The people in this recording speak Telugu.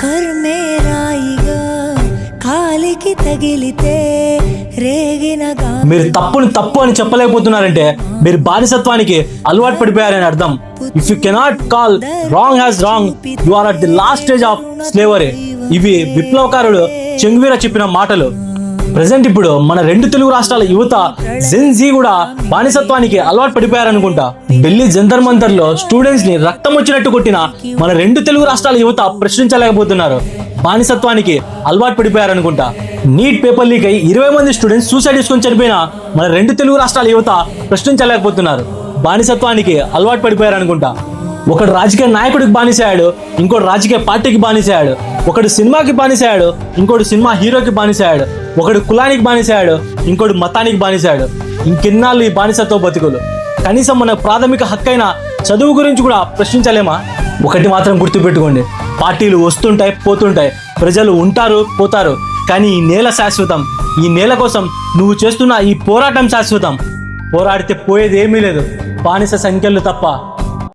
కర్మేరాయిగా కాలికి తగిలితే రేగినగా. మీరు తప్పుని తప్పు అని చెప్పలేకపోతున్నారంటే మీరు బానిసత్వానికి అలవాటు పడిపోయారని అర్థం. If you cannot call wrong as wrong, you are at the last stage of slavery. ఇవి విప్లవకారుడు చెంగువీర చెప్పిన మాటలు. ప్రెసెంట్ ఇప్పుడు మన 2 తెలుగు రాష్ట్రాల యువత జెన్ జీ కూడా బానిసత్వానికి అలవాటు పడిపోయారనుకుంటా. ఢిల్లీ జంతర్ మంతర్ లో స్టూడెంట్స్ ని రక్తం వచ్చినట్టు కొట్టిన మన 2 తెలుగు రాష్ట్రాల యువత ప్రశ్నించలేకపోతున్నారు. బానిసత్వానికి అలవాటు పడిపోయారనుకుంటా. నీట్ పేపర్ లీక్ అయి 20 మంది స్టూడెంట్స్ సూసైడ్ చేసుకొని చనిపోయిన మన 2 తెలుగు రాష్ట్రాల యువత ప్రశ్నించలేకపోతున్నారు. బానిసత్వానికి అలవాటు పడిపోయారనుకుంటా. ఒకడు రాజకీయ నాయకుడికి బానిసయ్యాడు, ఇంకోటి రాజకీయ పార్టీకి బానిసయ్యాడు. ఒకడు సినిమాకి బానిసయ్యాడు, ఇంకోటి సినిమా హీరోకి బానిసయ్యాడు. ఒకడు కులానికి బానిసయ్యాడు, ఇంకోటి మతానికి బానిసయ్యాడు. ఇంకెన్నాళ్ళు ఈ బానిసత్వ బతుకులు? కనీసం మన ప్రాథమిక హక్కైన చదువు గురించి కూడా ప్రశ్నించలేమా? ఒకటి మాత్రం గుర్తుపెట్టుకోండి, పార్టీలు వస్తుంటాయి పోతుంటాయి, ప్రజలు ఉంటారు పోతారు, కానీ ఈ నేల శాశ్వతం. ఈ నేల కోసం నువ్వు చేస్తున్న ఈ పోరాటం శాశ్వతం. పోరాడితే పోయేది ఏమీ లేదు, బానిస సంఖ్యలు తప్ప.